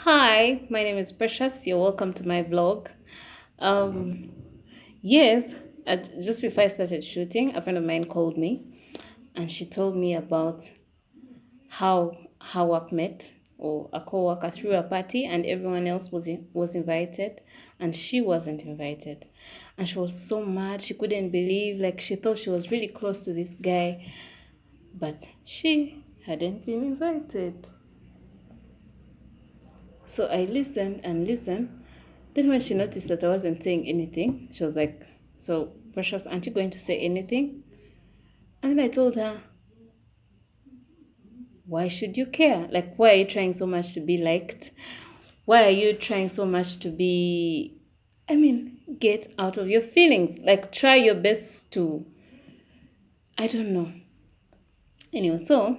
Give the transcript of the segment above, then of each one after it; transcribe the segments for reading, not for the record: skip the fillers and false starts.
Hi, my name is Precious. You're welcome to my vlog. Um, yes, just before I started shooting, a friend of mine called me and she told me about how her work met or a co-worker threw a party and everyone else was invited and she wasn't invited. And she was so mad. She couldn't believe, like she thought she was really close to this guy, but she hadn't been invited. So I listened and listened. Then when she noticed that I wasn't saying anything, she was like, "So, Precious, aren't you going to say anything?" And then I told her, "Why should you care? Like, why are you trying so much to be liked? Why are you trying so much to be, get out of your feelings? Like, try your best to, I don't know." Anyway, so,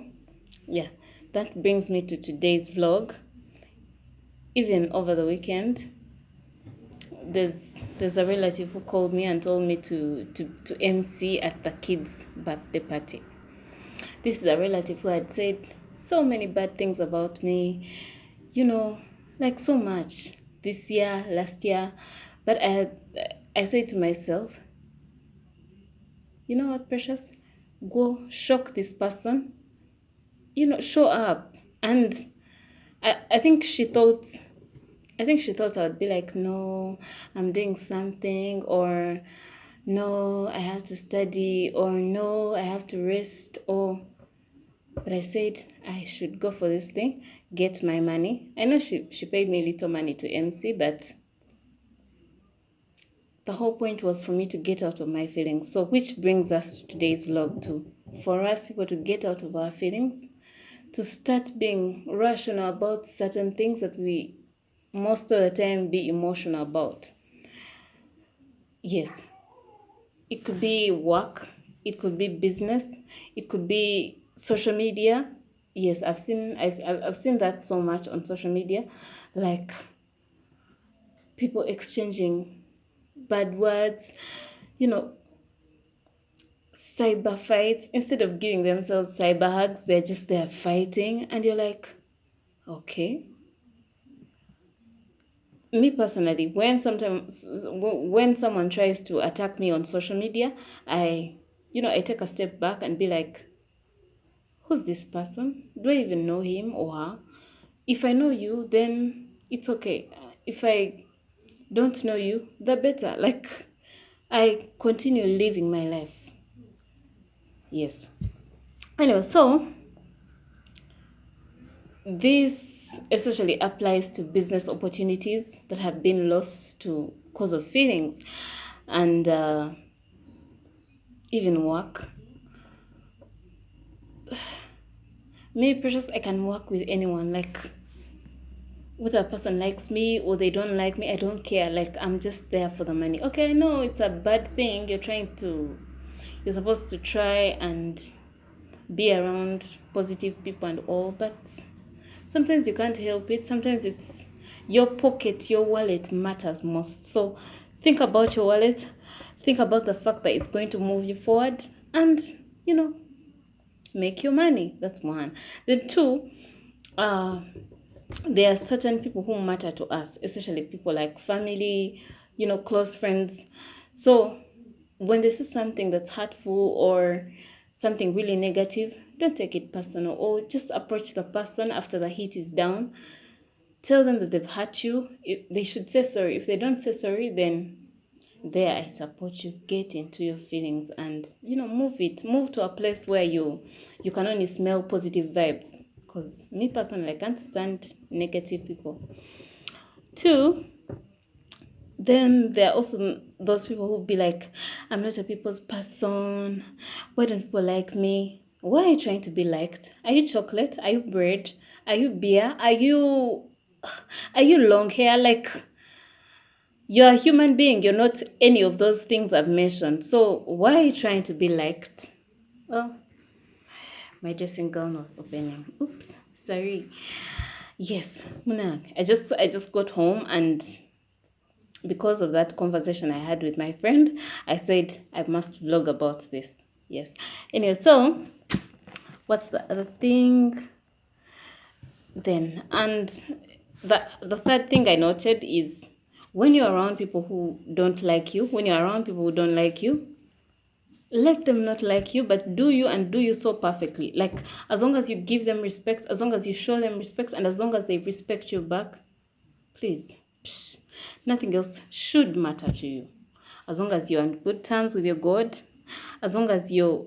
yeah, that brings me to today's vlog. Even over the weekend, there's there's a relative who called me and told me to MC at the kids' birthday party. This is a relative who had said so many bad things about me, you know, like so much this year, last year. But I said to myself, you know what, Precious? Go shock this person, show up. And I think she thought I would be like, no, I'm doing something, or no, I have to study, or no, I have to rest, or but I said I should go for this thing, get my money. I know she paid me little money to MC, but the whole point was for me to get out of my feelings. So which brings us to today's vlog too. For us people to get out of our feelings, to start being rational about certain things that we most of the time be emotional about. Yes, it could be work, it could be business, it could be social media. Yes, I've seen that so much on social media, like people exchanging bad words, you know, cyber fights. Instead of giving themselves cyber hugs, they're just there fighting, and you're like, okay. Me personally, when someone tries to attack me on social media, I take a step back and be like, who's this person? Do I even know him or her? If I know you, then it's okay. If I don't know you, the better. Like, I continue living my life. Yes. Anyway, so this especially applies to business opportunities that have been lost to cause of feelings, and even work. Me, Precious, I can work with anyone. Like, whether a person likes me or they don't like me, I don't care. Like, I'm just there for the money. Okay, I know it's a bad thing. You're supposed to try and be around positive people and all, but sometimes you can't help it. Sometimes it's your pocket, your wallet matters most. So think about your wallet, think about the fact that it's going to move you forward, and you know, make your money. That's one. Then two, uh, there are certain people who matter to us, especially people like family, close friends. So when this is something that's hurtful or something really negative, don't take it personal, or just approach the person after the heat is down. Tell them that they've hurt you. If they should say sorry. If they don't say sorry, then there I support you. Get into your feelings and move to a place where you can only smell positive vibes. Because me personally, I can't stand negative people. Two, then there are also those people who be like, I'm not a people's person. Why don't people like me? Why are you trying to be liked? Are you chocolate? Are you bread? Are you beer? Are you long hair? Like, you're a human being. You're not any of those things I've mentioned. So why are you trying to be liked? Oh, my dressing gown was opening. Oops, sorry. Yes, Muna. I just got home, and because of that conversation I had with my friend, I said I must vlog about this. Yes. Anyway, so what's the other thing then? And The third thing I noted is when you're around people who don't like you, when you're around people who don't like you, let them not like you, but do you, and do you so perfectly. Like, as long as you give them respect, as long as you show them respect, and as long as they respect you back, please, psh, nothing else should matter to you. As long as you're on good terms with your God, as long as you're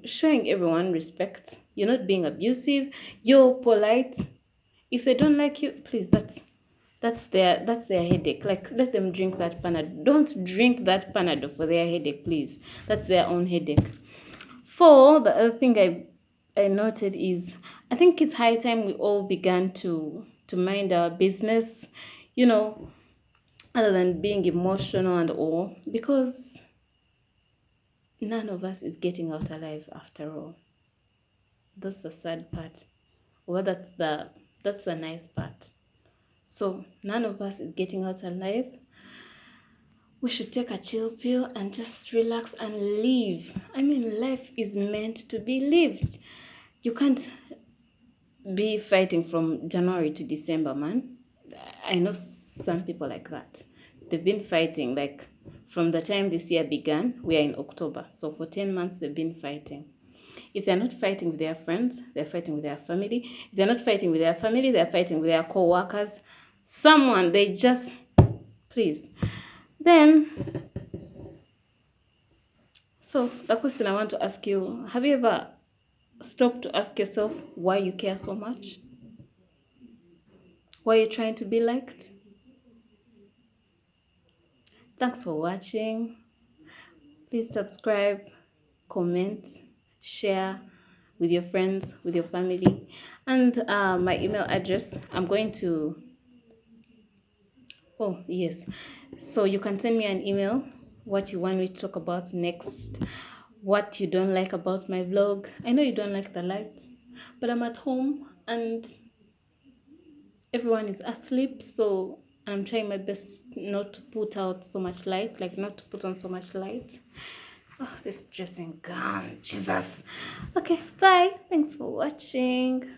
showing everyone respect, you're not being abusive, you're polite. If they don't like you, please, that's their headache. Like, let them drink that Panadol. Don't drink that Panadol for their headache, please. That's their own headache. For the other thing I noted is, I think it's high time we all began to mind our business, you know, other than being emotional and all, because none of us is getting out alive after all. That's the sad part. Well, that's the nice part. So none of us is getting out alive. We should take a chill pill and just relax and live. I mean, life is meant to be lived. You can't be fighting from January to December, man. I know some people like that. They've been fighting like from the time this year began. We are in October. So for 10 months, they've been fighting. If they're not fighting with their friends, they're fighting with their family. If they're not fighting with their family, they're fighting with their co-workers. Someone, they just, please. Then, so the question I want to ask you, have you ever stopped to ask yourself why you care so much? Why you're trying to be liked? Thanks for watching. Please subscribe, comment, share with your friends, with your family. And my email address, I'm going to, oh, yes. So you can send me an email, what you want me to talk about next, what you don't like about my vlog. I know you don't like the lights, but I'm at home and everyone is asleep, so I'm trying my best not to put out so much light, like not to put on so much light. Oh, this dressing gown, Jesus. Okay, bye. Thanks for watching.